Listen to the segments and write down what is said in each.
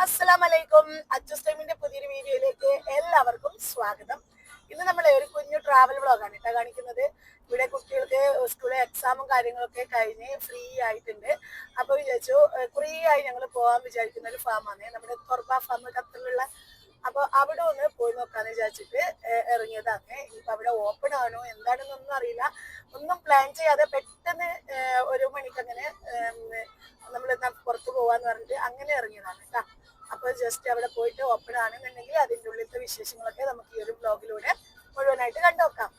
അസ്സലാമലൈക്കും. അച്ചൂസ് ടൈമിന്റെ പുതിയൊരു വീഡിയോയിലേക്ക് എല്ലാവർക്കും സ്വാഗതം. ഇന്ന് നമ്മൾ ഒരു കുഞ്ഞു ട്രാവൽ വ്ളോഗാണ് കേട്ടോ കാണിക്കുന്നത്. ഇവിടെ കുട്ടികൾക്ക് സ്കൂളിലെ എക്സാമും കാര്യങ്ങളൊക്കെ കഴിഞ്ഞ് ഫ്രീ ആയിട്ടുണ്ട്. അപ്പൊ വിചാരിച്ചു കുറേ ആയി ഞങ്ങൾ പോകാൻ വിചാരിക്കുന്ന ഒരു ഫാമാണ് നമ്മുടെ തൊർബ ഫാം ഖത്തറിലുള്ള. അപ്പൊ അവിടെ ഒന്ന് പോയി നോക്കാന്ന് വിചാരിച്ചിട്ട് ഇറങ്ങിയതാണ്. ഇനിയിപ്പോ അവിടെ ഓപ്പൺ ആണോ എന്താണെന്നൊന്നും അറിയില്ല. ഒന്നും പ്ലാൻ ചെയ്യാതെ പെട്ടെന്ന് ഒരു മണിക്ക് അങ്ങനെ നമ്മൾ പുറത്ത് പോവാന്ന് പറഞ്ഞിട്ട് അങ്ങനെ ഇറങ്ങിയതാണ് കേട്ടോ. അപ്പൊ ജസ്റ്റ് അവിടെ പോയിട്ട് ഓപ്പൺ ആണെന്നുണ്ടെങ്കിൽ അതിൻ്റെ ഉള്ളിലത്തെ വിശേഷങ്ങളൊക്കെ നമുക്ക് ഈ ഒരു ബ്ലോഗിലൂടെ മുഴുവനായിട്ട് കണ്ടുനോക്കാം.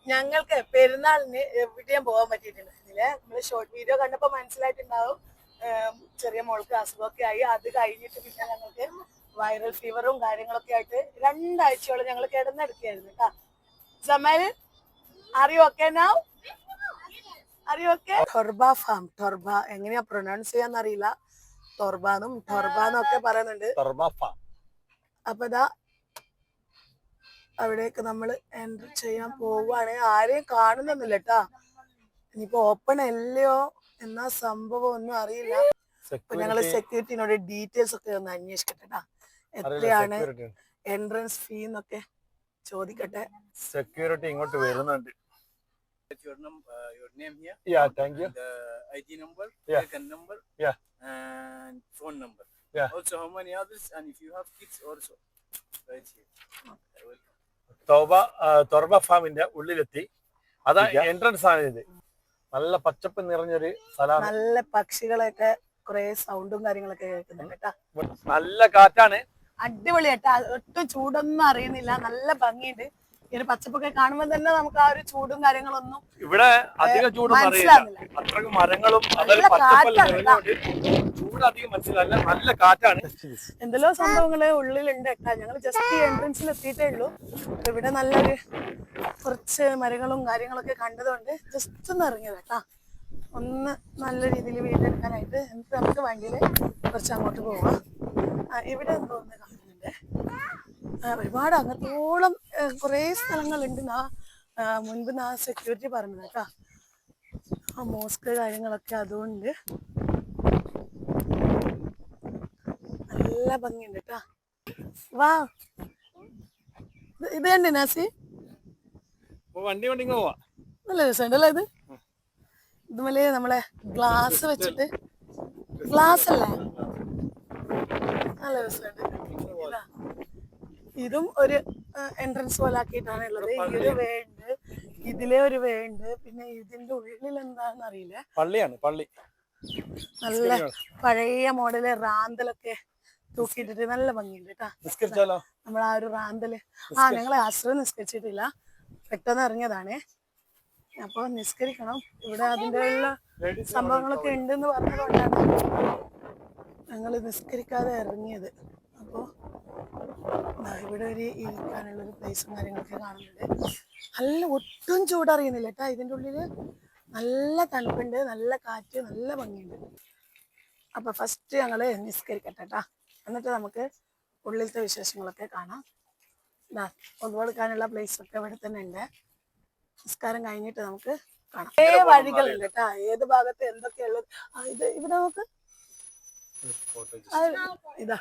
ഞങ്ങൾക്ക് പെരുന്നാളിന് എവിടെയും പോകാൻ പറ്റിയിട്ടുണ്ടായിരുന്നില്ല. നമ്മൾ ഷോർട്ട് വീഡിയോ കണ്ടപ്പോൾ മനസ്സിലായിട്ടുണ്ടാവും ചെറിയ മോൾക്ക് അസുഖമൊക്കെ ആയി. അത് കഴിഞ്ഞിട്ട് പിന്നെ ഞങ്ങൾക്ക് വൈറൽ ഫീവറും കാര്യങ്ങളൊക്കെ ആയിട്ട് 2 ആഴ്ചയോളം ഞങ്ങൾ കിടന്നെടുക്കുകയായിരുന്നു കേട്ടോ. സമൽ അറിയോ ഓക്കെ നൗ അറിയോ ഓക്കെ. ടൊർബ ഫാം, ടൊർബ എങ്ങനെയാ പ്രൊനൗൺസ് ചെയ്യാന്നറിയില്ല. ടൊർബാന്നും ടൊർബാന്നൊക്കെ പറയുന്നുണ്ട്. അപ്പൊ ഇതാ അവിടേക്ക് നമ്മൾ എൻട്രി ചെയ്യാൻ പോവാണ്. ആരെയും കാണുന്നൊന്നുമില്ല കേട്ടാ. ഇനിയിപ്പോ ഓപ്പൺ അല്ലയോ എന്നാ സംഭവം ഒന്നും അറിയില്ല. അപ്പൊ ഞങ്ങള് സെക്യൂരിറ്റിനോട് ഡീറ്റെയിൽസ് ഒക്കെ ഒന്ന് അന്വേഷിക്കട്ടെ. എത്രയാണ് എൻട്രൻസ് ഫീ എന്നൊക്കെ ചോദിക്കട്ടെ. സെക്യൂരിറ്റി ഇങ്ങോട്ട് വരുന്നുണ്ട്. Your name here. Yeah, thank you. The ID number, Yeah. second number, Yeah. and phone number. Yeah. Also, how many others, and if you have kids, also right here. Welcome. തൊർബ ഫാമിന്റെ ഉള്ളിലെത്തി. അതാ entrance ആണ് ഇത്. നല്ല പച്ചപ്പ് നിറഞ്ഞൊരു സ്ഥലമാണ്. നല്ല പക്ഷികളൊക്കെ കുറെ സൗണ്ടും കാര്യങ്ങളൊക്കെ കേൾക്കുന്നുണ്ട് കേട്ടാ. നല്ല കാറ്റാണ്. അടിപൊളിയായിട്ടാ. ഒട്ടും ചൂടൊന്നും അറിയുന്നില്ല. നല്ല ഭംഗിയുണ്ട്. ഈ ഒരു പച്ചപ്പൊക്കെ കാണുമ്പോൾ തന്നെ നമുക്ക് ആ ഒരു ചൂടും കാര്യങ്ങളൊന്നും ഇവിടെ അധികം ചൂടൊന്നും അറിയില്ല. അത്രയ്ക്ക് മരങ്ങളും അതൊരു ചൂട് അധികം മനസ്സിലല്ല. നല്ല കാറ്റാണ്. എന്തെല്ലോ സംഭവങ്ങള് ഉള്ളിലുണ്ട് കേട്ടാ. ഞങ്ങൾ ജസ്റ്റ് ഈ എൻട്രൻസിൽ എത്തിയിട്ടേ ഉള്ളൂ. ഇവിടെ നല്ലൊരു കുറച്ച് മരങ്ങളും കാര്യങ്ങളൊക്കെ കണ്ടതുകൊണ്ട് ജസ്റ്റ് ഒന്ന് ഇറങ്ങിയത് കേട്ടാ. ഒന്ന് നല്ല രീതിയിൽ വീടെടുക്കാനായിട്ട്. എന്നിട്ട് നമുക്ക് വണ്ടിയിൽ കുറച്ച് അങ്ങോട്ട് പോവാം. ഇവിടെ എന്തോന്ന് കാണുന്നുണ്ട്. ഒരുപാട് അങ്ങത്തോളം കുറേ സ്ഥലങ്ങളുണ്ട്. മുൻപ് സെക്യൂരിറ്റി പറഞ്ഞത് കേട്ടാ. ആ മോസ്ക് കാര്യങ്ങളൊക്കെ അതുകൊണ്ട് നല്ല ഭംഗിയുണ്ട് കേട്ടാ. വാ, ഇത് കണ്ടേ നാസി? വണ്ടി പോവാ. നല്ല രസമുണ്ടല്ലോ ഇത്. ഇതുമല്ലേ നമ്മളെ ഗ്ലാസ് വെച്ചിട്ട്, ഗ്ലാസ് അല്ലേ, നല്ല രസമുണ്ട്. ഇതും ഒരു എൻട്രൻസ് പോലെ ആക്കിയിട്ടാണ് ഉള്ളത്. ഈ ഒരു വേ ഉണ്ട്, ഇതിലെ ഒരു വേ ഉണ്ട്, പിന്നെ ഇതിന്റെ ഉള്ളിൽ എന്താന്ന് അറിയില്ല. പള്ളിയാണ് പള്ളി. നല്ല പഴയ മോഡല് റാന്തലൊക്കെ തൂക്കിയിട്ടിട്ട് നല്ല ഭംഗിയുണ്ട് കേട്ടാ. നമ്മൾ ആ ഒരു റാന്തല് ഞങ്ങളെ അസ്ര നിസ്കരിച്ചിട്ടില്ല, പെട്ടെന്ന് ഇറങ്ങിയതാണേ. അപ്പൊ നിസ്കരിക്കണം. ഇവിടെ അതിന്റെ എല്ലാ സംഭവങ്ങളൊക്കെ ഉണ്ടെന്ന് പറഞ്ഞതുകൊണ്ടാണ് ഞങ്ങൾ നിസ്കരിക്കാതെ ഇറങ്ങിയത്. അപ്പോ ഇവിടെ ഒരു ഇരിക്കാനുള്ളൊരു പ്ലേസും കാര്യങ്ങളൊക്കെ കാണുന്നുണ്ട്. നല്ല ഒട്ടും ചൂടറിയുന്നില്ല കേട്ടാ. ഇതിൻ്റെ ഉള്ളില് നല്ല തണുപ്പുണ്ട്, നല്ല കാറ്റ്, നല്ല ഭംഗിയുണ്ട്. അപ്പൊ ഫസ്റ്റ് ഞങ്ങള് നിസ്കരിക്കട്ടെ കേട്ടാ. എന്നിട്ട് നമുക്ക് ഉള്ളിലത്തെ വിശേഷങ്ങളൊക്കെ കാണാം. ഒന്നുകൊടുക്കാനുള്ള പ്ലേസ് ഒക്കെ ഇവിടെ തന്നെ ഉണ്ട്. നിസ്കാരം കഴിഞ്ഞിട്ട് നമുക്ക് കാണാം. വഴികളുണ്ട് കേട്ടാ, ഏത് ഭാഗത്ത് എന്തൊക്കെയുള്ളത്. ഇത് ഇവിടെ നോക്ക്, ഇതാ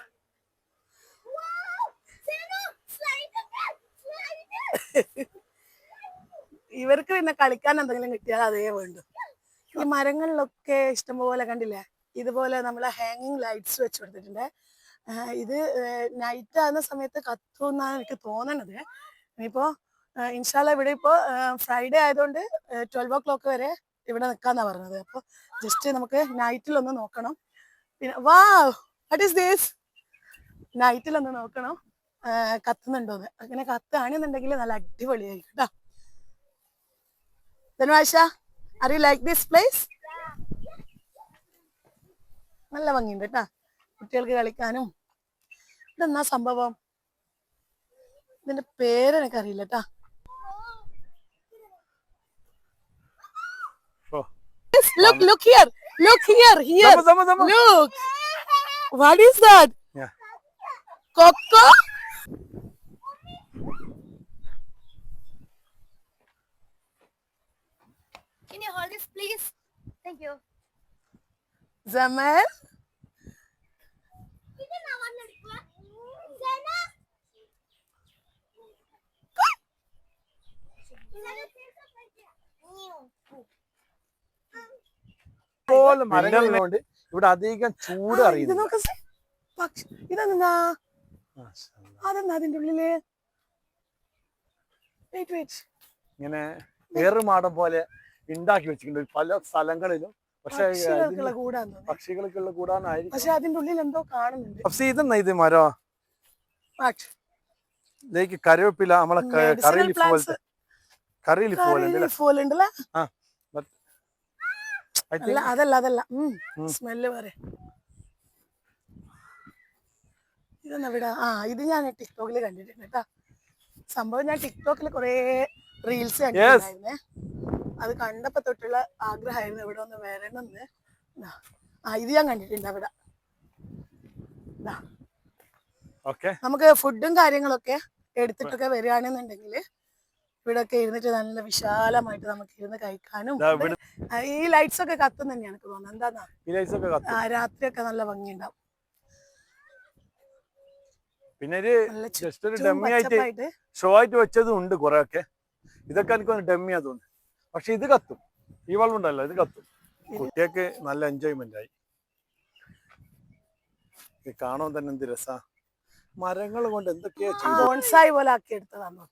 ഇവർക്ക് പിന്നെ കളിക്കാൻ എന്തെങ്കിലും കിട്ടിയാൽ അതേ വേണ്ടു. ഈ മരങ്ങളിലൊക്കെ ഇഷ്ടംപോലെ കണ്ടില്ലേ, ഇതുപോലെ നമ്മളെ ഹാങ്ങിങ് ലൈറ്റ്സ് വെച്ച് കൊടുത്തിട്ടുണ്ട്. ഇത് നൈറ്റ് ആകുന്ന സമയത്ത് കത്തുമെന്നാണ് എനിക്ക് തോന്നണത്. ഇനിയിപ്പോ ഇൻഷാല്ല ഇവിടെ ഇപ്പോൾ ഫ്രൈഡേ ആയതുകൊണ്ട് 12 o'clock വരെ ഇവിടെ നിൽക്കാന്നാ പറഞ്ഞത്. അപ്പോൾ ജസ്റ്റ് നമുക്ക് നൈറ്റിലൊന്ന് നോക്കണം. പിന്നെ വാട്ട് ഈസ് ദിസ്, നൈറ്റിലൊന്ന് നോക്കണം കത്തുന്നുണ്ടോന്ന്. അങ്ങനെ കത്താണെന്നുണ്ടെങ്കിൽ നല്ല അടിപൊളിയായിരിക്കും കേട്ടോ. ധനുവാശ, are you like this place? നല്ല ഭംഗിയുണ്ട് കേട്ടാ, കുട്ടികൾക്ക് കളിക്കാനും. ഇതെന്നാ സംഭവം, ഇതിന്റെ പേര് എനിക്കറിയില്ല കേട്ടാ. Look here, look here. Look, what is that? Coco? Can you hold this, please? Thank you. Zamal? ഇഷ്ടംപോലെ മരങ്ങളുള്ളതുകൊണ്ട് ഇവിടെ അധികം ചൂട് ഇത് അറിയുന്നു. നോക്ക് ഇതെന്താ അതെന്താ അതിന്റെ ഉള്ളില് ഇങ്ങനെ ഏറുമാടം പോലെ ഉണ്ടാക്കി വെച്ചിട്ടുണ്ട് പല സ്ഥലങ്ങളിലും. പക്ഷെ പക്ഷികൾക്കുള്ള കൂടാന്ന് തോന്നുന്നു. പക്ഷികൾക്കുള്ള കൂടാനായിരിക്കും. പക്ഷെ അതിന്റെ ഉള്ളിൽ എന്തോ കാണുന്നുണ്ട്. പക്ഷെ ഇതെന്നാ ഇത് മരോ ഇതിലേക്ക് കറിവേപ്പില നമ്മളെ കറി ലീഫ് പോലത്തെ കറി ലീഫ് പോലെ ഉണ്ടല്ലേ? ആ അതല്ല സ്മെല്ല് പറയാ. ഇതെന്നാ ഇത് ഞാൻ ടിക്ടോക്കിൽ കണ്ടിട്ടുണ്ട് കേട്ടാ. സംഭവം ഞാൻ ടിക്ടോക്കിൽ കൊറേ റീൽസ് കണ്ടിട്ടുണ്ടായിരുന്നേ. അത് കണ്ടപ്പോ തൊട്ടുള്ള ആഗ്രഹമായിരുന്നു ഇവിടെ ഒന്ന് വരണമെന്ന്. ഇത് ഞാൻ കണ്ടിട്ടുണ്ട് അവിടെ. നമുക്ക് ഫുഡും കാര്യങ്ങളൊക്കെ എടുത്തിട്ടൊക്കെ വരികയാണെന്നുണ്ടെങ്കിൽ ഇവിടെ ഒക്കെ ഇരുന്നിട്ട് നല്ല വിശാലമായിട്ട് നമുക്ക് ഇരുന്ന് കഴിക്കാനും. ഈ ലൈറ്റ്സ് ഒക്കെ കത്തും തന്നെയാണ് എനിക്ക് തോന്നുന്നത്. എന്താന്നാ രാത്രിയൊക്കെ നല്ല ഭംഗിയുണ്ടാവും. പിന്നെ ജസ്റ്റ് ഒരു ഡമ്മി ആയിട്ട് ഷോ ആയിട്ട് വെച്ചതും ഉണ്ട് കുറെ ഒക്കെ. ഇതൊക്കെ എനിക്ക് ഡമ്മിയാ തോന്നുന്നു. പക്ഷെ ഇത് കത്തും. ഈ വെള്ളം ഉണ്ടല്ലോ ഇത് കത്തും. കുട്ടികൾക്ക് നല്ല എൻജോയ്മെന്റ് ആയി. ഇത് കാണാൻ തന്നെ എന്ത് രസാ. മരങ്ങൾ കൊണ്ട് എന്തൊക്കെയാ ബോൺസായി പോലെ ആക്കി എടുത്തതാണോ?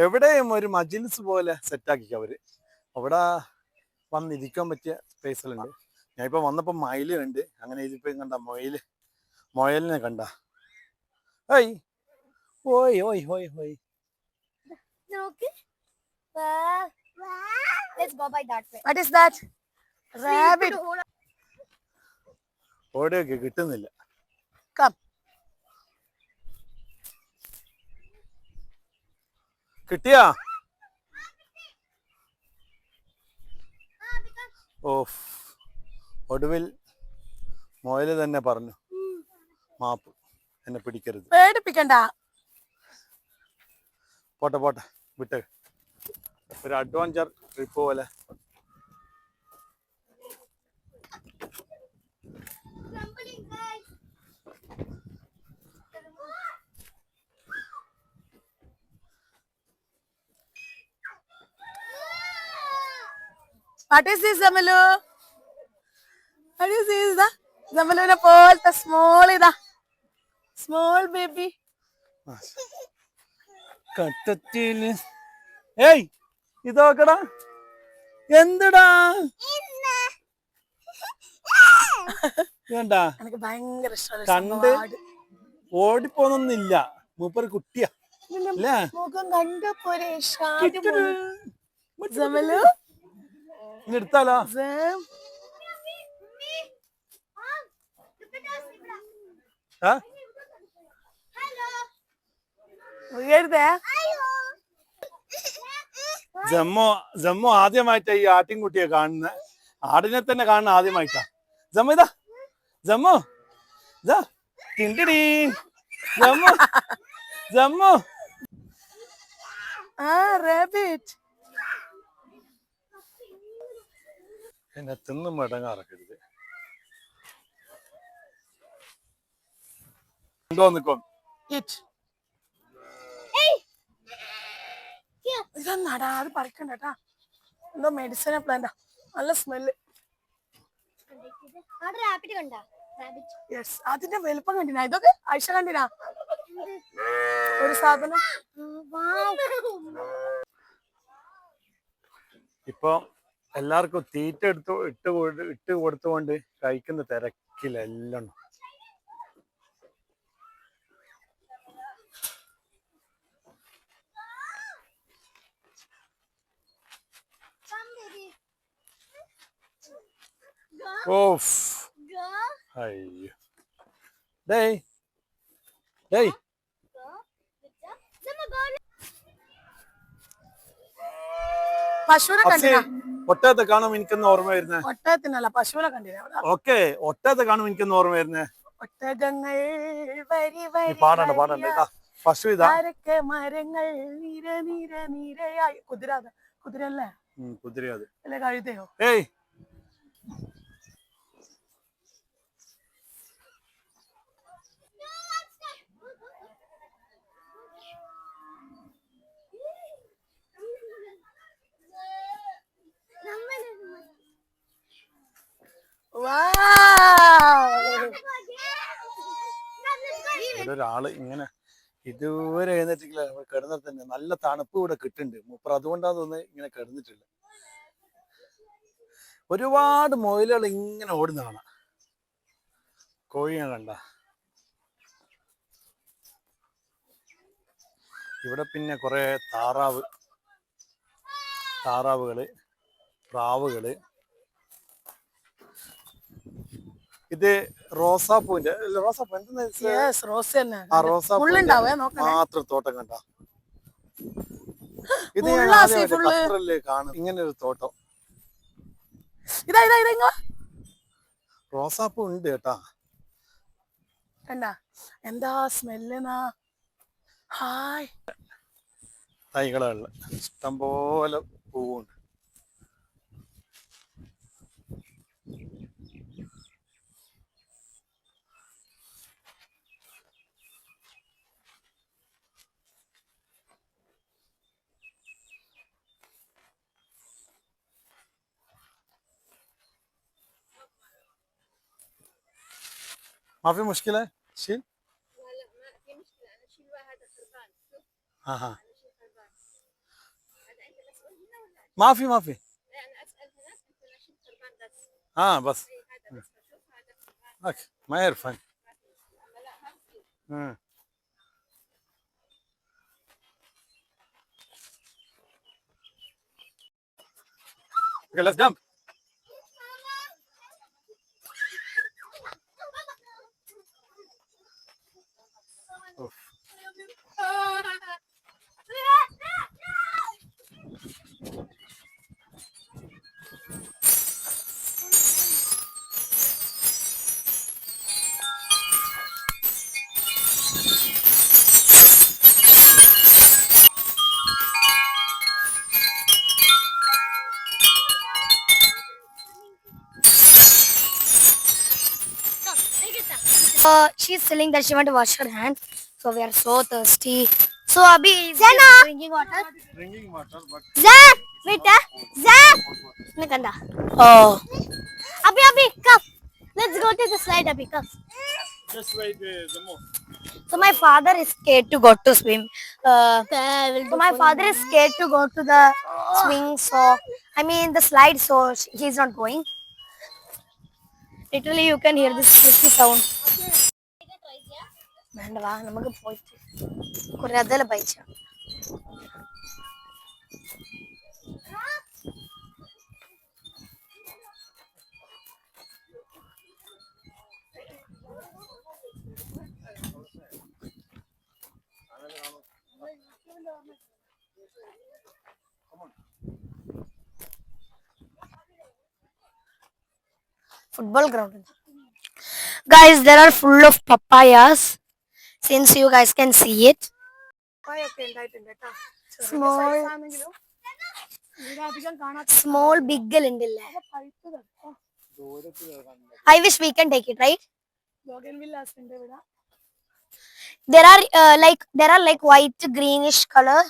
എവിടെയും ഒരു മജിൽസ് പോലെ സെറ്റാക്കി അവര്. അവിടെ വന്നിരിക്കാൻ പറ്റിയ സ്പേസിലുണ്ട്. ഞാൻ ഇപ്പൊ വന്നപ്പോ മയിലുണ്ട്. അങ്ങനെ ഇതിപ്പോ കണ്ട മൊയലിനെ കണ്ട. ഓയ് ഓയ് ഓയ് ഓയ് ഓയ്. Let's go by that way. What is that? Rabbit. ഓടിയൊക്കെ കിട്ടുന്നില്ല. Come. കിട്ടിയാ? ഓഫ് ഒടുവിൽ മൊയല് തന്നെ പറഞ്ഞു മാപ്പ്, എന്നെ പിടിക്കരുത്. പേടിപ്പിക്കണ്ട. പോട്ടെ പോട്ടെ വിട്ട്. ഒരു അഡ്വഞ്ചർ ട്രിപ്പ് പോലെ. What is this, Zamalu? What is this? Zamaluവിനെ പോലത്തെ സ്മോൾ ബേബി. കട്ടത്തില് ഏയ് ഇതോക്കടാ. എന്തിടാ വേണ്ടാ. എനിക്ക് ഭയങ്കര ഇഷ്ടമാണ്. കണ്ട് ഓടിപ്പോന്നൊന്നില്ല. മൂപ്പര് കുട്ടിയാ അല്ലേ? മുഖം കണ്ടപ്പോരെ Zamalu. ഇനി എടുത്താലോ? ജമ്മു ആദ്യമായിട്ടാ ഈ ആട്ടിൻകുട്ടിയെ കാണുന്ന. ആടിനെ തന്നെ കാണുന്ന ആദ്യമായിട്ടാ. ജമ്മു ഇതാ ജമ്മു ടിണ്ടിടി ജമ്മു ജമ്മു. റാബിറ്റ്. എന്നെ തിന്നും മടങ്ങാറക്കരുത്. എന്തോ നിക്കും ഇതെന്നാടാ? അത് പറിക്കണ്ടട്ടാ. എന്തോ മെഡിസിൻ പ്ലാന്റാ. നല്ല സ്മെല്ല്. യെസ്, അതിന്റെ വലുപ്പം കണ്ടിനാ? ഇതൊക്കെ ആയിഷ കണ്ടിനാ? ഒരു സാധനം ഇപ്പൊ എല്ലാവർക്കും തീറ്റ ഇട്ട് കൊടുത്തുകൊണ്ട് കഴിക്കുന്ന തിരക്കിലെല്ലാം. ഓഫ് അയ്യോ. ഡേയ് ഡേയ് പശുവിനെ കണ്ടിനാ? ഒട്ടകത്തെ കാണുമ്പോ എനിക്കൊന്ന് ഓർമ്മ വരുന്നേ. ഒട്ടകത്തിനല്ല, പശുവിനെ കണ്ടിനാ? ഓക്കെ, ഒട്ടകത്തെ കാണുമ്പോ എനിക്കൊന്ന് ഓർമ്മ വരുന്നേ. ഒട്ടകങ്ങൾ പാടണ്ട പശു ഇതാ. മരങ്ങൾ നിര നിര നിരയായി. കുതിരല്ലേ? കുതിര അത് അല്ലെ കഴുതയോ? ഏയ് ഇവിടെ ഒരാള് ഇങ്ങനെ ഇതുവരെ എഴുന്നേറ്റില്ല, കിടന്നിട്ട് തന്നെ നല്ല തണുപ്പ് ഇവിടെ കിട്ടുന്നുണ്ട്. മൂപ്പർ അതുകൊണ്ടാന്ന് തോന്നുന്നത് ഇങ്ങനെ കിടന്നിട്ടില്ല. ഒരുപാട് മൊയിലുകൾ ഇങ്ങനെ ഓടുന്നതാണ്. കോഴിയെ കണ്ട ഇവിടെ പിന്നെ കുറെ താറാവുകള്, പ്രാവുകള്. ഇത് റോസാപ്പൂവിന്റെ റോസാപ്പൂ എന്തെന്ന് ആ റോസാപ്പൂവിന്റെ മാത്രം തോട്ടം കണ്ട. ഇത് ഞാൻ ആദ്യമായിട്ട് ഖത്തറില് കാണും ഇങ്ങനെ ഒരു തോട്ടം. റോസാപ്പൂ ഉണ്ട് കേട്ടാ. എന്താ സ്മെല്ല്. ഹായ്, തൈകളുള്ള ഇഷ്ടംപോലെ പൂവുണ്ട്. ما في مشكلة شيل. لا ما في مشكلة، أنا أشيل هذا الخربان. شوف ها أنا أشيل خربان. هذا أنت مسؤول هنا ولا؟ ما في لا أنا أسأل هناك، أنت أشيل خربان بس. بس إي هذا بس، شوف هذا خربان. اوكي ما يعرف أما لا ما في. Okay, let's jump. She's telling that she want to wash her hands, so we are so thirsty. So Abhi is drinking water. Drinking water, but Zach, wait, Zach. Nikanda. Oh. Abhi, come. Let's go to the slide, Abhi, come. just wait the more. So my father is scared to go to swim. So my father is scared to go to the swing. So I mean the slide. So he's not going. Literally, you can hear this squeaky sound. വേണ്ട വാ നമുക്ക് പോയിട്ട് കുറെ അതെല്ലാം പൈച്ച. Football ground. Guys, there are full of papayas. Since you guys can see it. Small big undille. I wish we can take it, right? There are like white greenish color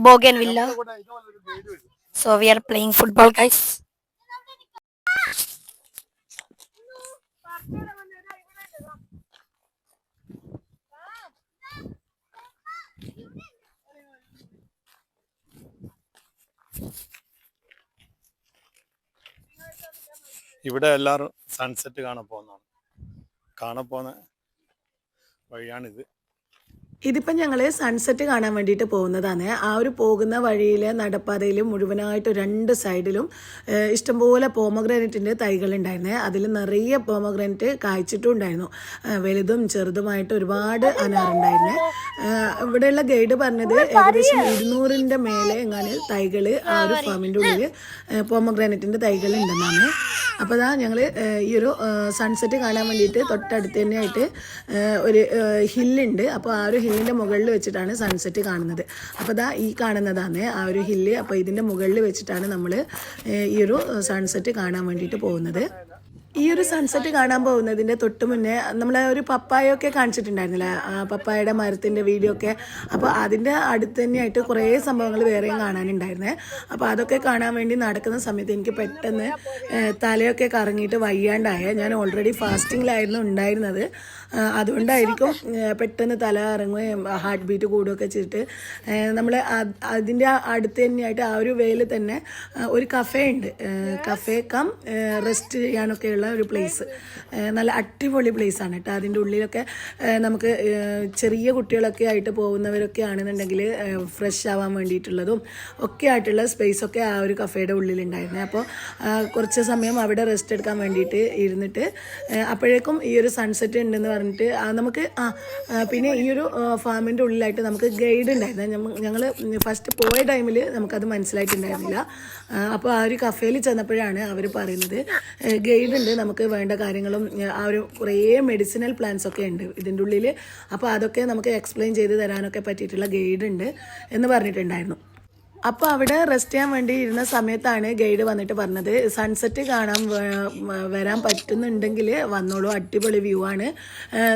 bougainvillea. So we are playing football, guys. ഇവിടെ എല്ലാവരും sunset കാണാൻ പോകുന്ന വഴിയാണിത്. ഇതിപ്പം ഞങ്ങൾ sunset കാണാൻ വേണ്ടിയിട്ട് പോകുന്നതാണ്. ആ ഒരു പോകുന്ന വഴിയിൽ നടപ്പാതയിൽ മുഴുവനായിട്ട് രണ്ട് സൈഡിലും ഇഷ്ടംപോലെ പോമഗ്രാനൈറ്റിൻ്റെ തൈകളുണ്ടായിരുന്നു. അതിൽ നിറയെ പോമഗ്രാനൈറ്റ് കായ്ച്ചിട്ടും ഉണ്ടായിരുന്നു. വലുതും ചെറുതുമായിട്ട് ഒരുപാട് അനാറുണ്ടായിരുന്നു. ഇവിടെയുള്ള ഗൈഡ് പറഞ്ഞത് ഏകദേശം 200ന്റെ മേലെ എങ്ങാണ് തൈകൾ ആ ഒരു ഫാമിൻ്റെ ഉള്ളിൽ പോമഗ്രാനൈറ്റിൻ്റെ തൈകൾ ഉണ്ടെന്നാണ്. അപ്പോൾ അതാ ഞങ്ങൾ ഈ ഒരു സൺസെറ്റ് കാണാൻ വേണ്ടിയിട്ട് തൊട്ടടുത്ത് തന്നെയായിട്ട് ഒരു ഹില്ലുണ്ട്. അപ്പോൾ ആ ഒരു ഹില്ലിൻ്റെ മുകളിൽ വെച്ചിട്ടാണ് സൺസെറ്റ് കാണുന്നത്. അപ്പോൾ ദാ ഈ കാണുന്നതാണ് ആ ഒരു ഹില്ല്. അപ്പോൾ ഇതിൻ്റെ മുകളിൽ വെച്ചിട്ടാണ് നമ്മൾ ഈ ഒരു സൺസെറ്റ് കാണാൻ വേണ്ടിയിട്ട് പോകുന്നത്. ഈ ഒരു സൺസെറ്റ് കാണാൻ പോകുന്നതിൻ്റെ തൊട്ട് മുന്നേ നമ്മളെ ഒരു പപ്പായൊക്കെ കാണിച്ചിട്ടുണ്ടായിരുന്നില്ല, പപ്പായയുടെ മരത്തിൻ്റെ വീഡിയോ ഒക്കെ. അപ്പോൾ അതിൻ്റെ അടുത്ത് തന്നെയായിട്ട് കുറേ സംഭവങ്ങൾ വേറെയും കാണാനുണ്ടായിരുന്നേ. അപ്പോൾ അതൊക്കെ കാണാൻ വേണ്ടി നടക്കുന്ന സമയത്ത് എനിക്ക് പെട്ടെന്ന് തലയൊക്കെ കറങ്ങിയിട്ട് വയ്യാണ്ടായ. ഞാൻ ഓൾറെഡി ഫാസ്റ്റിങ്ങിലായിരുന്നു ഉണ്ടായിരുന്നത്, അതുകൊണ്ടായിരിക്കും പെട്ടെന്ന് തല ഇറങ്ങുകയും ഹാർട്ട് ബീറ്റ് കൂടുകയൊക്കെ ചെയ്തിട്ട് നമ്മൾ അതിൻ്റെ അടുത്ത് തന്നെയായിട്ട് ആ ഒരു വേയിൽ തന്നെ ഒരു കഫേ ഉണ്ട്. കഫേ കം റെസ്റ്റ് ചെയ്യാനൊക്കെയുള്ള ഒരു പ്ലേസ്, നല്ല അടിപൊളി പ്ലേസ് ആണ് കേട്ടോ. അതിൻ്റെ ഉള്ളിലൊക്കെ നമുക്ക് ചെറിയ കുട്ടികളൊക്കെ ആയിട്ട് പോകുന്നവരൊക്കെ ആണെന്നുണ്ടെങ്കിൽ ഫ്രഷ് ആവാൻ വേണ്ടിയിട്ടുള്ളതും ഒക്കെ ആയിട്ടുള്ള സ്പേസൊക്കെ ആ ഒരു കഫേയുടെ ഉള്ളിലുണ്ടായിരുന്നത്. അപ്പോൾ കുറച്ച് സമയം അവിടെ റെസ്റ്റ് എടുക്കാൻ വേണ്ടിയിട്ട് ഇരുന്നിട്ട് അപ്പോഴേക്കും ഈ ഒരു സൺസെറ്റ് ഉണ്ടെന്ന് പറഞ്ഞിട്ട് നമുക്ക് പിന്നെ ഈ ഒരു ഫാമിൻ്റെ ഉള്ളിലായിട്ട് നമുക്ക് ഗൈഡ് ഉണ്ടായിരുന്നു. ഞങ്ങൾ ഫസ്റ്റ് പോയ ടൈമിൽ നമുക്കത് മനസ്സിലായിട്ടുണ്ടായിരുന്നില്ല. അപ്പോൾ ആ ഒരു കഫേയിൽ ചെന്നപ്പോഴാണ് അവർ പറയുന്നത് ഗൈഡ് ഉണ്ട്, നമുക്ക് വേണ്ട കാര്യങ്ങളും ആ ഒരു കുറേ മെഡിസിനൽ പ്ലാന്റ്സ് ഒക്കെ ഉണ്ട് ഇതിൻ്റെ ഉള്ളിൽ. അപ്പോൾ അതൊക്കെ നമുക്ക് എക്സ്പ്ലെയിൻ ചെയ്ത് തരാനൊക്കെ പറ്റിയിട്ടുള്ള ഗൈഡ് ഉണ്ട് എന്ന് പറഞ്ഞിട്ടുണ്ടായിരുന്നു. അപ്പോൾ അവിടെ റെസ്റ്റ് ചെയ്യാൻ വേണ്ടി ഇരുന്ന സമയത്താണ് ഗൈഡ് വന്നിട്ട് പറഞ്ഞത് സൺസെറ്റ് കാണാൻ വരാൻ പറ്റുന്നുണ്ടെങ്കിൽ വന്നോളൂ, അടിപൊളി വ്യൂ ആണ്.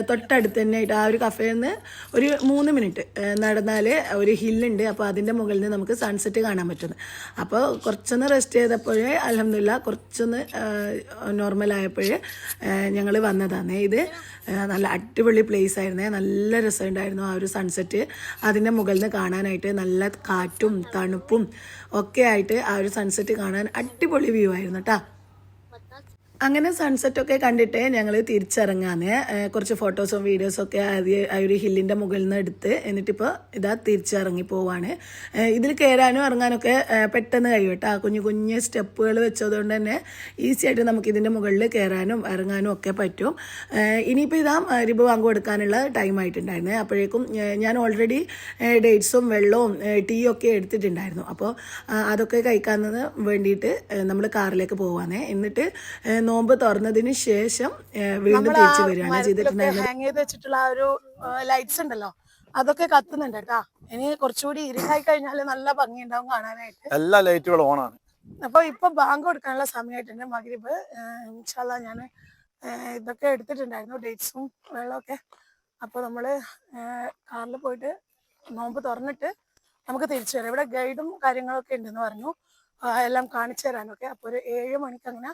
തൊട്ടടുത്ത് തന്നെ ആയിട്ട് ആ ഒരു കഫേയിൽ നിന്ന് ഒരു 3 മിനിറ്റ് നടന്നാൽ ഒരു ഹില്ലുണ്ട്. അപ്പോൾ അതിൻ്റെ മുകളിൽ നിന്ന് നമുക്ക് സൺസെറ്റ് കാണാൻ പറ്റുന്നു. അപ്പോൾ കുറച്ചൊന്ന് റെസ്റ്റ് ചെയ്തപ്പോഴേ അൽഹംദുലില്ലാ കുറച്ചൊന്ന് നോർമലായപ്പോഴേ ഞങ്ങൾ വന്നതാണ്. ഇത് നല്ല അടിപൊളി പ്ലേസ് ആയിരുന്നേ, നല്ല രസമുണ്ടായിരുന്നു ആ ഒരു സൺസെറ്റ്. അതിൻ്റെ മുകളിൽ നിന്ന് കാണാനായിട്ട് നല്ല കാറ്റും തണുപ്പും ഒക്കെ ആയിട്ട് ആ ഒരു സൺസെറ്റ് കാണാൻ അടിപൊളി വ്യൂ ആയിരുന്നു കേട്ടോ. അങ്ങനെ സൺസെറ്റൊക്കെ കണ്ടിട്ട് ഞങ്ങൾ തിരിച്ചിറങ്ങാന്ന് കുറച്ച് ഫോട്ടോസും വീഡിയോസും ഒക്കെ ആ ഒരു ഹില്ലിൻ്റെ മുകളിൽ നിന്ന് എടുത്ത് എന്നിട്ടിപ്പോൾ ഇതാ തിരിച്ചിറങ്ങി പോവാണ്. ഇതിൽ കയറാനും ഇറങ്ങാനൊക്കെ പെട്ടെന്ന് കഴിയും കേട്ടോ. കുഞ്ഞു കുഞ്ഞ് സ്റ്റെപ്പുകൾ വെച്ചതുകൊണ്ട് തന്നെ ഈസി ആയിട്ട് നമുക്ക് ഇതിൻ്റെ മുകളിൽ കയറാനും ഇറങ്ങാനും ഒക്കെ പറ്റും. ഇനിയിപ്പോൾ ഇതാ റിബ് വാങ്ങി കൊടുക്കാനുള്ള ടൈം ആയിട്ടുണ്ടായിരുന്നു. അപ്പോഴേക്കും ഞാൻ ഓൾറെഡി ഡേറ്റ്സും വെള്ളവും ടീയും ഒക്കെ എടുത്തിട്ടുണ്ടായിരുന്നു. അപ്പോൾ അതൊക്കെ കഴിക്കാൻ വേണ്ടിയിട്ട് നമ്മൾ കാറിലേക്ക് പോവാന്നേ. എന്നിട്ട് നോമ്പ് തുറന്നതിന് ശേഷം വീണ്ടും തിരിച്ചു വരികയാണ് ചെയ്തിട്ടുണ്ടായിരുന്നത്. ഹാങ് ചെയ്ത് വെച്ചിട്ടുള്ള ആ ഒരു ലൈറ്റ്സ് ഉണ്ടല്ലോ അതൊക്കെ കത്തുന്നുണ്ട് കേട്ടാ. ഇനി കുറച്ചുകൂടി ഇരുട്ടായി കഴിഞ്ഞാൽ നല്ല ഭംഗി ഉണ്ടാവും കാണാനായിട്ട്. എല്ലാ ലൈറ്റുകളും ഓണാണ്. അപ്പൊ ഇപ്പൊ ബാങ്ക് കൊടുക്കാനുള്ള സമയമായിട്ടുണ്ട്, മഗ്രിബ്. ഇൻഷാല്ലാ ഞാൻ ഇതൊക്കെ എടുത്തിട്ടുണ്ടായിരുന്നു, ഡേറ്റ്സും വെള്ളമൊക്കെ. അപ്പൊ നമ്മള് കാറിൽ പോയിട്ട് നോമ്പ് തുറന്നിട്ട് നമുക്ക് തിരിച്ചു വരാം. ഇവിടെ ഗൈഡും കാര്യങ്ങളൊക്കെ ഉണ്ടെന്ന് പറഞ്ഞു, എല്ലാം കാണിച്ചു തരാനൊക്കെ. അപ്പൊ ഒരു 7 മണിക്ക് അങ്ങനെ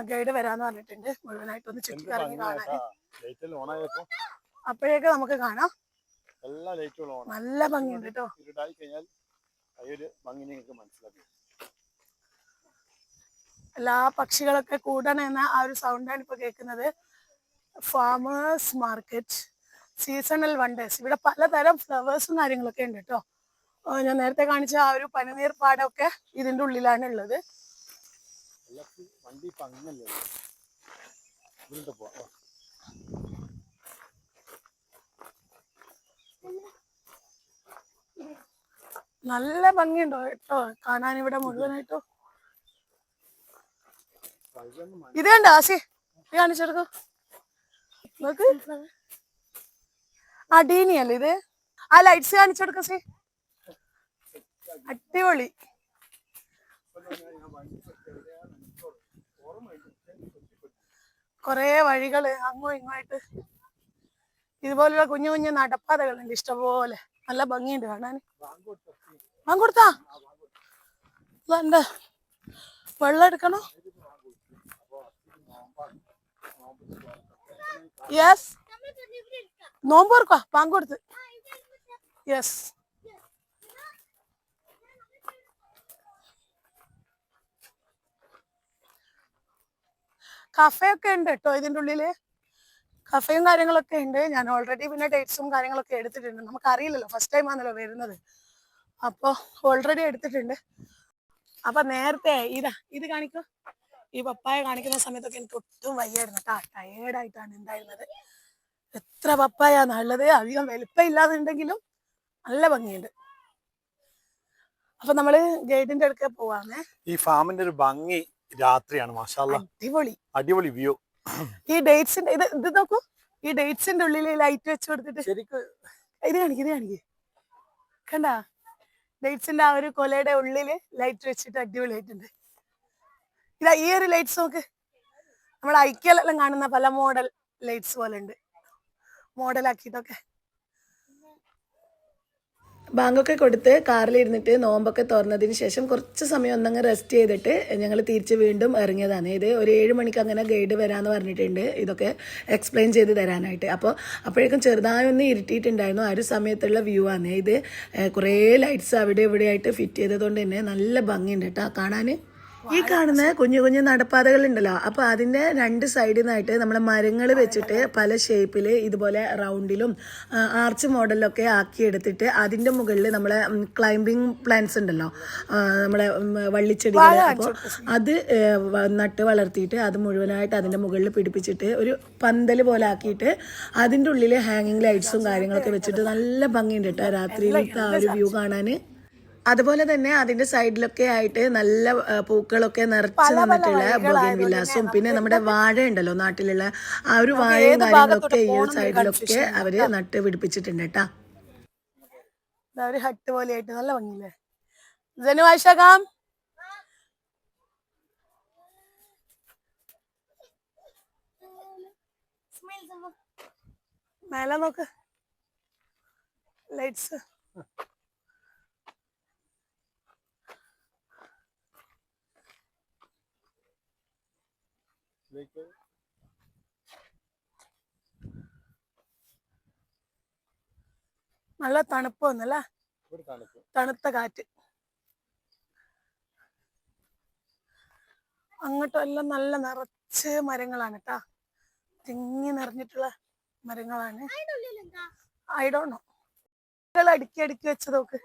ഗൈഡ് വരാന്ന് പറഞ്ഞിട്ടുണ്ട്, മുഴുവനായിട്ടൊന്ന് ചുറ്റിക്കറങ്ങി കാണാൻ. അപ്പോഴേക്ക് നമുക്ക് കാണാം. നല്ല ഭംഗിയുണ്ട് കേട്ടോ. എല്ലാ പക്ഷികളൊക്കെ കൂടണെന്ന ആ ഒരു സൗണ്ടാണ് ഇപ്പൊ കേൾക്കുന്നത്. Farmers market, seasonal wonders. ഇവിടെ പലതരം ഫ്ലവേഴ്സും കാര്യങ്ങളൊക്കെ ഉണ്ട് കേട്ടോ. ഞാൻ നേരത്തെ കാണിച്ച ആ ഒരു പനിനീർ പാടമൊക്കെ ഇതിന്റെ ഉള്ളിലാണ് ഉള്ളത്. നല്ല ഭംഗിയുണ്ടോ കേട്ടോ കാണാൻ ഇവിടെ മുഴുവനായിട്ടോ. ഇത് കണ്ടോ ആസി, ഇത് കാണിച്ചെടുക്കോ നോക്ക്. അടീനിയല്ലേ ഇത്? ആ ലൈറ്റ്സ് കാണിച്ചെടുക്ക സി, അടിപൊളി. കൊറേ വഴികള് അങ്ങോ ഇങ്ങോട്ട്, ഇതുപോലുള്ള കുഞ്ഞു കുഞ്ഞു നടപ്പാതകളുണ്ട് ഇഷ്ടംപോലെ. നല്ല ഭംഗിയുണ്ട് കാണാൻ. വാങ്ങിക്കൊടുത്താ എന്താ വെള്ളം എടുക്കണോ? യെസ്, നോമ്പ് ഓർക്കാ പാങ്ക് കൊടുത്ത്. യെസ്, കഫേ ഒക്കെ ഉണ്ട് കേട്ടോ ഇതിൻ്റെ ഉള്ളില്. കഫേയും കാര്യങ്ങളൊക്കെ ഉണ്ട്. ഞാൻ ഓൾറെഡി പിന്നെ ഡേറ്റ്സും കാര്യങ്ങളൊക്കെ എടുത്തിട്ടുണ്ട്. നമുക്കറിയില്ലല്ലോ, ഫസ്റ്റ് ടൈം ആണല്ലോ വരുന്നത്. അപ്പോൾ ഓൾറെഡി എടുത്തിട്ടുണ്ട്. അപ്പൊ നേരത്തെ ഇത് കാണിക്കോ. ഈ പപ്പായ കാണിക്കുന്ന സമയത്തൊക്കെ എനിക്ക് ഒട്ടും വയ്യായിരുന്നു കേട്ടോ, ടയേർഡായിട്ടാണ് ഉണ്ടായിരുന്നത്. എത്ര പപ്പായാന്നുള്ളത്, അധികം വലുപ്പം ഇല്ലാന്നുണ്ടെങ്കിലും നല്ല ഭംഗിയുണ്ട്. അപ്പൊ നമ്മള് ഗൈഡിന്റെ അടുക്ക പോവാന്നേ. ഈ ഫാമിന്റെ ഒരു ഭംഗി രാത്രിയാണ്, മാഷാഅല്ലാ അടിപൊളി അടിപൊളി വ്യൂ. ഈ ഡേറ്റ്സിന്റെ ഇത് നോക്കൂ, ഈ ഡേറ്റ്സിന്റെ ഉള്ളിൽ ലൈറ്റ് വെച്ച് കൊടുത്തിട്ട് ശരിക്കും ഇത് കാണിക്ക് കണ്ടാ. ലൈറ്റ്സിന്റെ ആ ഒരു കൊലയുടെ ഉള്ളില് ലൈറ്റ് വെച്ചിട്ട് അടിപൊളിയായിട്ടുണ്ട്. ഇതാ ഈ ഒരു ലൈറ്റ്സ് നോക്ക്, നമ്മുടെ ഐക്യലെല്ലാം കാണുന്ന പല മോഡൽ ലൈറ്റ്സ് പോലെ ഉണ്ട്, മോഡലാക്കിയിട്ടൊക്കെ. ബാങ്കൊക്കെ കൊടുത്ത് കാറിലിരുന്നിട്ട് നോമ്പൊക്കെ തുറന്നതിന് ശേഷം കുറച്ച് സമയം ഒന്നങ്ങ് റെസ്റ്റ് ചെയ്തിട്ട് ഞങ്ങൾ തിരിച്ച് വീണ്ടും ഇറങ്ങിയതാണ്. ഇത് ഒരു 7 മണിക്ക് അങ്ങനെ ഗൈഡ് വരാമെന്ന് പറഞ്ഞിട്ടുണ്ട് ഇതൊക്കെ എക്സ്പ്ലെയിൻ ചെയ്ത് തരാനായിട്ട്. അപ്പോൾ അപ്പോഴേക്കും ചെറുതായൊന്ന് ഇരുട്ടിയിട്ടുണ്ടായിരുന്നു. ആ ഒരു സമയത്തുള്ള വ്യൂ ആണ് ഇത്. കുറേ ലൈറ്റ്സ് അവിടെ ഇവിടെ ആയിട്ട് ഫിറ്റ് ചെയ്തതുകൊണ്ട് തന്നെ നല്ല ഭംഗിയുണ്ട് കേട്ടോ കാണാൻ. ഈ കാണുന്ന കുഞ്ഞു കുഞ്ഞു നടപ്പാതകളുണ്ടല്ലോ, അപ്പോൾ അതിൻ്റെ 2 സൈഡിൽ നിന്നായിട്ട് നമ്മളെ മരങ്ങൾ വെച്ചിട്ട് പല ഷേപ്പിൽ ഇതുപോലെ റൗണ്ടിലും ആർച്ച് മോഡലിലൊക്കെ ആക്കിയെടുത്തിട്ട് അതിൻ്റെ മുകളിൽ നമ്മളെ ക്ലൈംബിങ് പ്ലാന്റ്സ് ഉണ്ടല്ലോ, നമ്മളെ വള്ളിച്ചെടികൾ, അപ്പോൾ അത് നട്ട് വളർത്തിയിട്ട് അത് മുഴുവനായിട്ട് അതിൻ്റെ മുകളിൽ പിടിപ്പിച്ചിട്ട് ഒരു പന്തൽ പോലെ ആക്കിയിട്ട് അതിൻ്റെ ഉള്ളിൽ ഹാങ്ങിങ് ലൈറ്റ്സും കാര്യങ്ങളൊക്കെ വെച്ചിട്ട് നല്ല ഭംഗിയുണ്ട് കേട്ടോ രാത്രിയിലത്തെ ആ ഒരു വ്യൂ കാണാൻ. അതുപോലെ തന്നെ അതിന്റെ സൈഡിലൊക്കെ ആയിട്ട് നല്ല പൂക്കളൊക്കെ നിറച്ച് നിന്നിട്ടുള്ള ബൊഗൈൻ വില്ലാസും പിന്നെ നമ്മുടെ വാഴ ഉണ്ടല്ലോ നാട്ടിലുള്ള ആ ഒരു വാഴയും കാര്യങ്ങളൊക്കെ ഈ ഒരു സൈഡിലൊക്കെ അവര് നട്ട് പിടിപ്പിച്ചിട്ടുണ്ട് കേട്ടാ. ഒരു ഹട്ട് പോലെ ആയിട്ട് നല്ല ഭംഗിയില്ലേ. ജനുവാശകം മേലെ നോക്ക് ലൈറ്റ്സ്. നല്ല തണുപ്പ് വന്നല്ലേ, തണുത്ത കാറ്റ്. അങ്ങോട്ടും എല്ലാം നല്ല നിറച്ച് മരങ്ങളാണ് കേട്ടാ, തിങ്ങി നിറഞ്ഞിട്ടുള്ള മരങ്ങളാണ്. ഐ ഡോണ്ട് നോ, അടുക്കി അടുക്കി വെച്ച് നോക്ക്,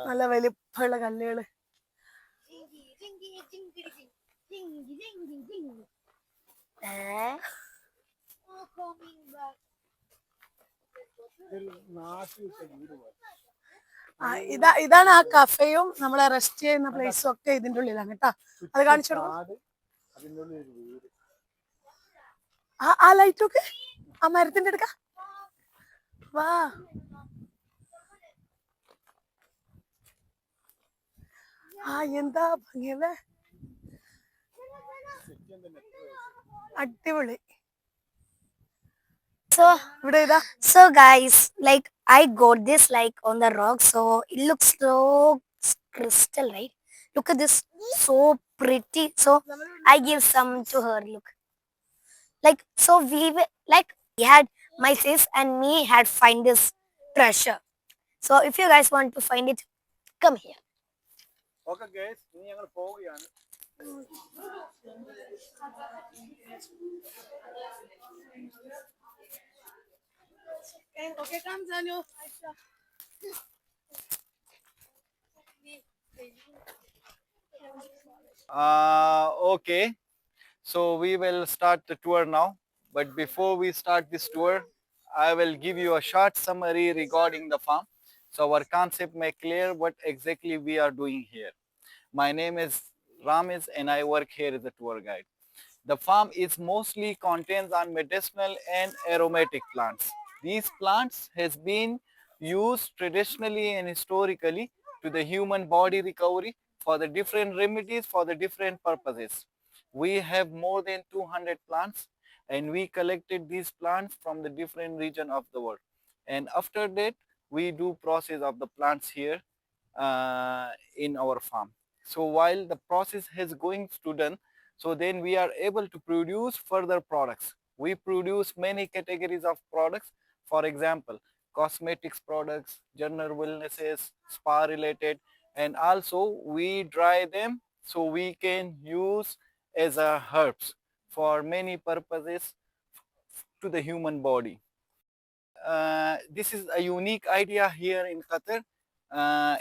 നല്ല വലിപ്പമുള്ള കല്ലുകള്. ഇതാണ് ആ കഫേയും നമ്മളെ റെസ്റ്റ് ചെയ്യുന്ന പ്ലേസും ഒക്കെ ഇതിന്റെ ഉള്ളിലാണ് കേട്ടാ. അത് കാണിച്ചു കൊടുക്കും. ആ ലൈറ്റൊക്കെ ആ മരത്തിന്റെ അടുക്ക വാ. ആ എന്താ ഭംഗിയല്ലേ, അടിപൊളി. So guys, like I got this like on the rock, so it looks so crystal, right? Look at this, so pretty. So I give some to her. Look, like so we had my sis and me had find this treasure. So if you guys want to find it, come here. Okay guys, ഇനി ഞങ്ങൾ പോവുകയാണ്. Okay, come Janu. Okay, so we will start the tour now. But before we start this tour, I will give you a short summary regarding the farm, so our concept may clear what exactly we are doing here. My name is Ramis and I work here as a tour guide. The farm is mostly contains on medicinal and aromatic plants. These plants has been used traditionally and historically to the human body recovery for the different remedies for the different purposes. We have more than 200 plants and we collected these plants from the different region of the world. And after that, we do process of the plants here in our farm. So while the process is going to done, so then we are able to produce further products. We produce many categories of products. For example, cosmetics products, general wellnesses, spa related, and also we dry them so we can use as a herbs for many purposes to the human body. This is a unique idea here in Qatar.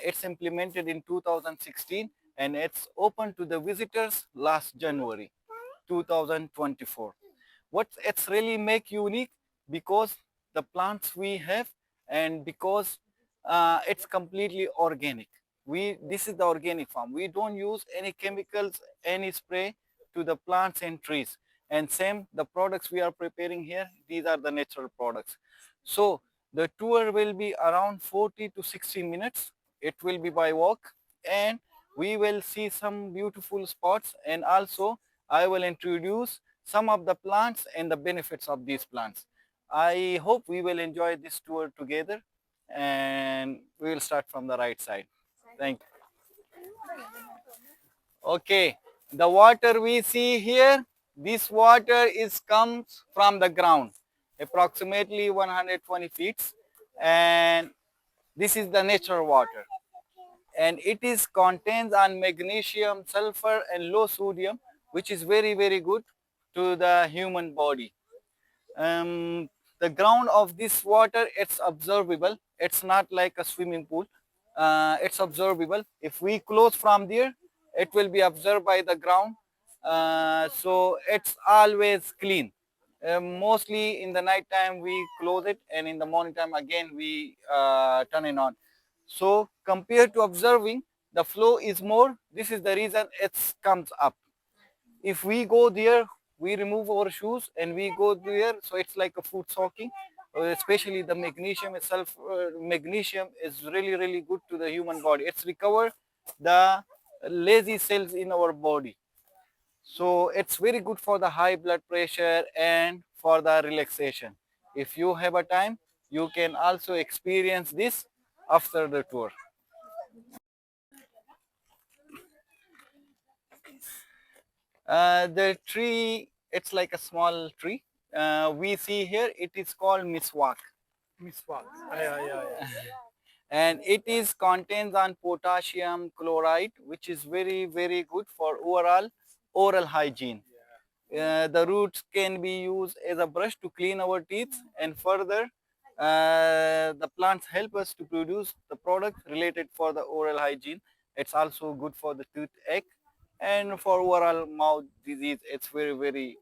It's implemented in 2016 and it's open to the visitors last January 2024. What it's really make unique because the plants we have and because it's completely organic. This is the organic farm. We don't use any chemicals, any spray to the plants and trees. And same, the products we are preparing here, these are the natural products. So the tour will be around 40 to 60 minutes. It will be by walk and we will see some beautiful spots and also I will introduce some of the plants and the benefits of these plants. I hope we will enjoy this tour together, and we will start from the right side. Thank you. Okay, the water we see here, this water comes from the ground, approximately 120 feet, and this is the natural water, and it is contains on magnesium, sulfur, and low sodium, which is very good to the human body. Um, the ground of this water, it's observable. It's not like a swimming pool. It's observable. If we close from there, it will be observed by the ground. So it's always clean. Mostly in the night time we close it, and in the morning time again we turn it on. So compared to observing, the flow is more. This is the reason it comes up. If we go there, we remove our shoes and we go there, so it's like a food soaking. Especially the magnesium itself. Magnesium is really good to the human body. It's recover the lazy cells in our body. So it's very good for the high blood pressure and for the relaxation. If you have a time, you can also experience this after the tour. The tree, it's like a small tree. We see here, it is called miswak. Miswak. Yeah. And it is contains on potassium chloride, which is very good for overall oral hygiene. The roots can be used as a brush to clean our teeth, and further the plants help us to produce the product related for the oral hygiene. It's also good for the toothache, and for overall mouth disease it's very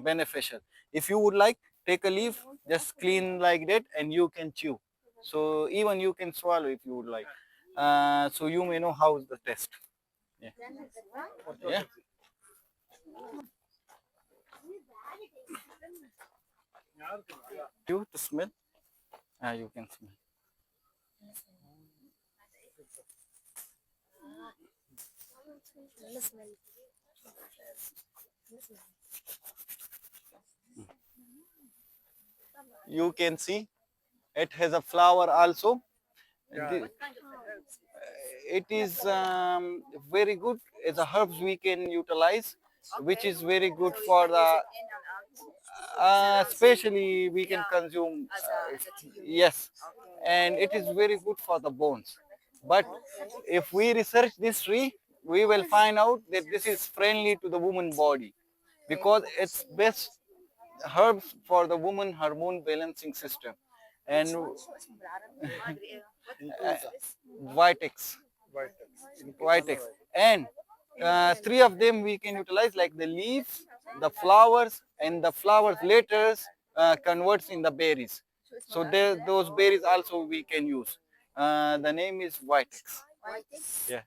beneficial. If you would like, take a leaf, just clean like that, and you can chew. So even you can swallow if you would like. So you may know how is the taste. Yeah. You to smell. You can smell. You can see it has a flower also. It is very good as a herbs we can utilize, which is very good for the especially we can consume yes, and it is very good for the bones. But if we research this tree, we will find out that this is friendly to the woman body, because it's best herbs for the woman hormone balancing system. And Vitex. Vitex. And three of them we can utilize, like the leaves, the flowers, and the flowers later converts in the berries. So those berries also we can use. The name is Vitex. Yeah.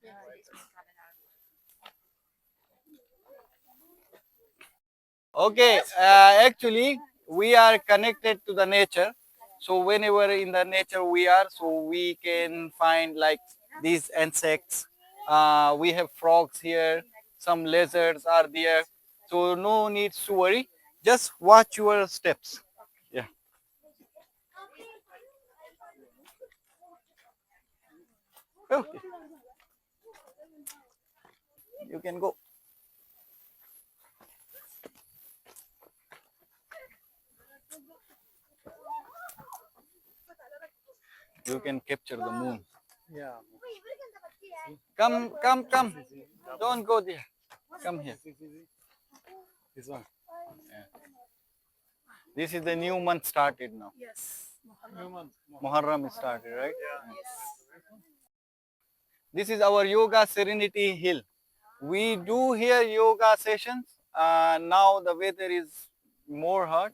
Okay, actually we are connected to the nature. So whenever in the nature we are, so we can find like these insects. We have frogs here, some lizards are there. So no need to worry. Just watch your steps. Yeah. Okay. You can go. You can capture the moon. Yeah. Come. Don't go there. Come here. This one. This is the new month started now. Yes. Muharram is started, right? This is our yoga serenity hill. We do here yoga sessions. Now the weather is more hot.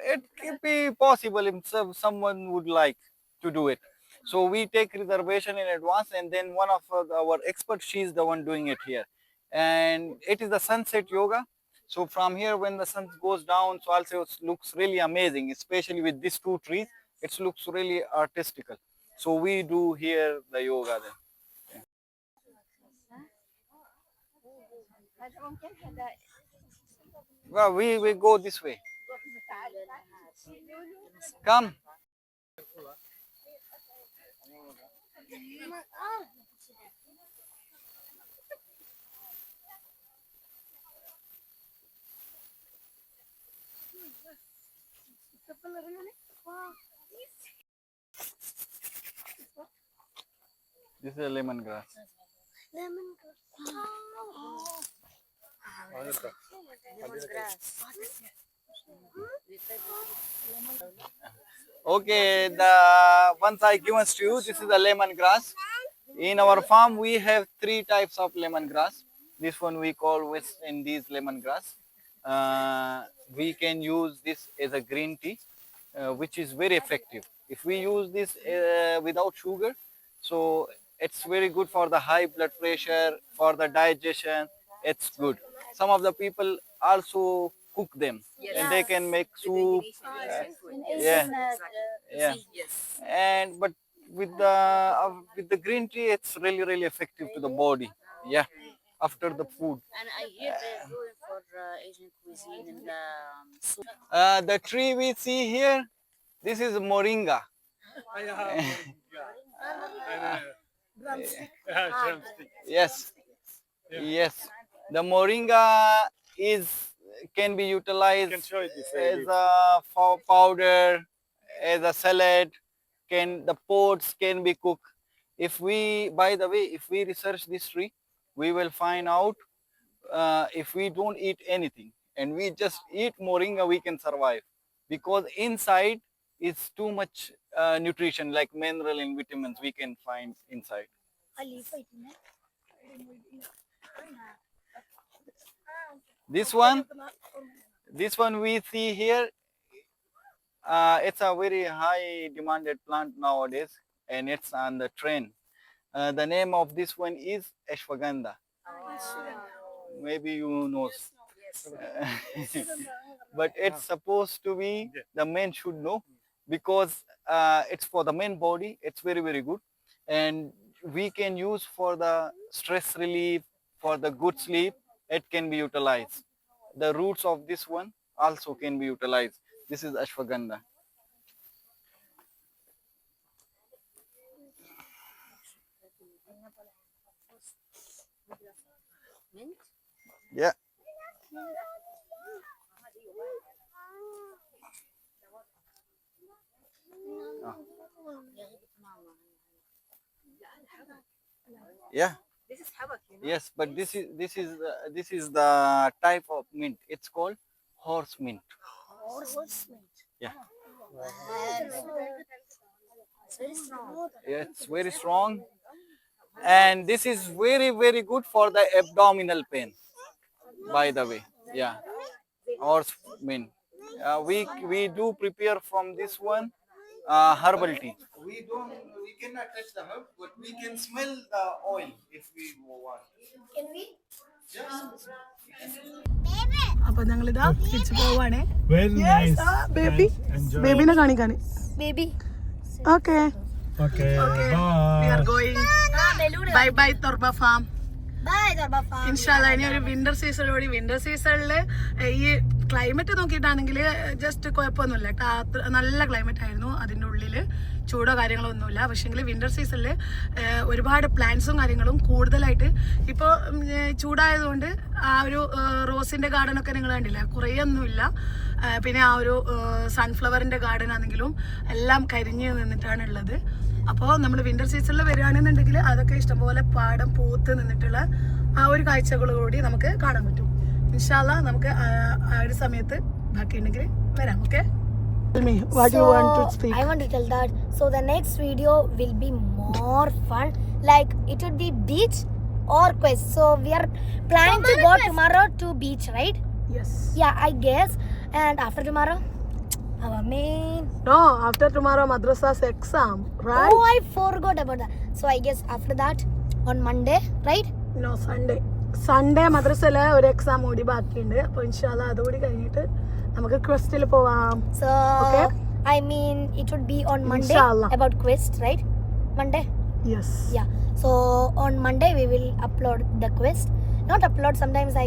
It could be possible if someone would like to do it. So we take reservation in advance, and then one of our experts, she's the one doing it here. And it is the sunset yoga. So from here, when the sun goes down, so also it looks really amazing, especially with these two trees. It looks really artistical. So we do here the yoga then. Well, we go this way. Come. This is a lemongrass. Okay, the once I given to you, this is the lemongrass. In our farm, we have 3 types of lemongrass. This one we call West Indies lemongrass. We can use this as a green tea, which is very effective. If we use this without sugar, so it's very good for the high blood pressure, for the digestion. It's good. Some of the people also cook them, and they can make soup. Yeah, yeah. And but with the green tea, it's really effective to the body. Yeah, after the food. And I hear they're going for Asian cuisine in the soup. The tree we see here, this is moringa. Yes, yes. The moringa can be utilized as a powder, as a salad. The pods can be cooked. By the way, if we research this tree, we will find out if we don't eat anything and we just eat moringa, we can survive, because inside is too much nutrition, like mineral and vitamins we can find inside. This one we see here, it's a very high demanded plant nowadays, and it's on the trend. The name of this one is ashwagandha. Maybe you know. But it's supposed to be, the men should know, because it's for the men body. It's very good, and we can use for the stress relief, for the good sleep. It can be utilized. The roots of this one also can be utilized. This is ashwagandha. Mint? Yeah. Yeah. This is havoc, you know. Yes, but this is the type of mint. It's called horse mint. Yeah. Yeah, it's very strong, and this is very good for the abdominal pain. By the way, yeah, horse mint. We do prepare from this one herbal tea. We cannot touch the herb, but we can smell the oil if we want. Can we? അപ്പൊ ഞങ്ങളിതാ തിരിച്ചു പോവാണേ. Very nice. Baby, Enjoy. ബേബിനെ കാണിക്കാന്. Baby. Okay. Okay. We are Bye. going. Bye bye Torba farm. Bye, Torba farm. ഇൻഷാല്ല ഇനി ഒരു winter സീസണിലൂടെ, winter സീസണില് ഈ climate നോക്കിയിട്ടാണെങ്കിൽ just കുഴപ്പമൊന്നുമില്ല കേട്ടോ. നല്ല ക്ലൈമറ്റ് ആയിരുന്നു, അതിൻ്റെ ഉള്ളിൽ ചൂടോ കാര്യങ്ങളോ ഒന്നുമില്ല. പക്ഷേങ്കിൽ വിന്റർ സീസണിൽ ഒരുപാട് പ്ലാന്റ്സും കാര്യങ്ങളും കൂടുതലായിട്ട് ഇപ്പോൾ ചൂടായതുകൊണ്ട് ആ ഒരു റോസിൻ്റെ ഗാർഡനൊക്കെ നിങ്ങൾ കണ്ടില്ല, കുറേയൊന്നുമില്ല. പിന്നെ ആ ഒരു സൺഫ്ലവറിൻ്റെ ഗാർഡൻ ആണെങ്കിലും എല്ലാം കരിഞ്ഞ് നിന്നിട്ടാണ് ഉള്ളത്. അപ്പോൾ നമ്മൾ വിന്റർ സീസണിൽ വരികയാണെന്നുണ്ടെങ്കിൽ അതൊക്കെ ഇഷ്ടംപോലെ പാടം പൂത്ത് നിന്നിട്ടുള്ള ആ ഒരു കാഴ്ചകളോടി നമുക്ക് കാണാൻ പറ്റും. ഇൻഷാല്ല നമുക്ക് ആ ഒരു സമയത്ത് ബാക്കി ഉണ്ടെങ്കിൽ വരാം. Okay, So, I want to tell that. So the next video will be more fun. Like it would be beach or quest. So we are planning to go tomorrow to beach, right? Yes. Yeah, I guess. And after tomorrow, our main. No, after tomorrow madrasa's exam, right? Oh, I forgot about that. So I guess after that on Monday, right? No, Sunday മദ്രസയിലെ ഒരു exam കൂടി ബാക്കിയുണ്ട്. അപ്പോൾ ഇൻഷാല്ല അതുകൂടി കഴിഞ്ഞിട്ട് നമുക്ക് ക്വസ്റ്റിൽ പോവാം. So Okay. I mean it would be on Monday Inshallah. about quest, right? Monday. Yes. Yeah. So on Monday we will upload the quest, not upload. Sometimes I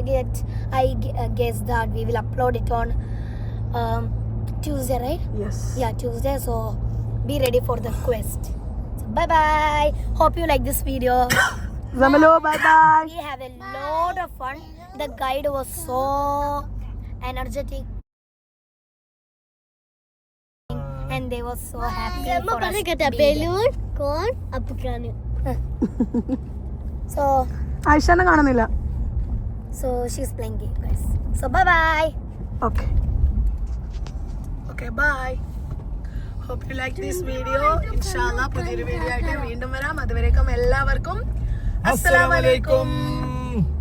guess that we will upload it on Tuesday, right? Yes. Yeah, Tuesday. So be ready for the quest. So bye bye. Hope you like this video. Zamalo, bye bye. We have a lot of fun. The guide was so energetic and they were so happy for us to be there. So ആയിഷാനെ കാണുന്നില്ല. she's playing game, guys. So bye bye. Okay. Okay, bye. Hope you like this video. Inshallah പുതിയൊരു video ആയിട്ട് വീണ്ടും വരാം. അതുവരേക്കും എല്ലാവർക്കും അസ്സലാമു അലൈക്കും.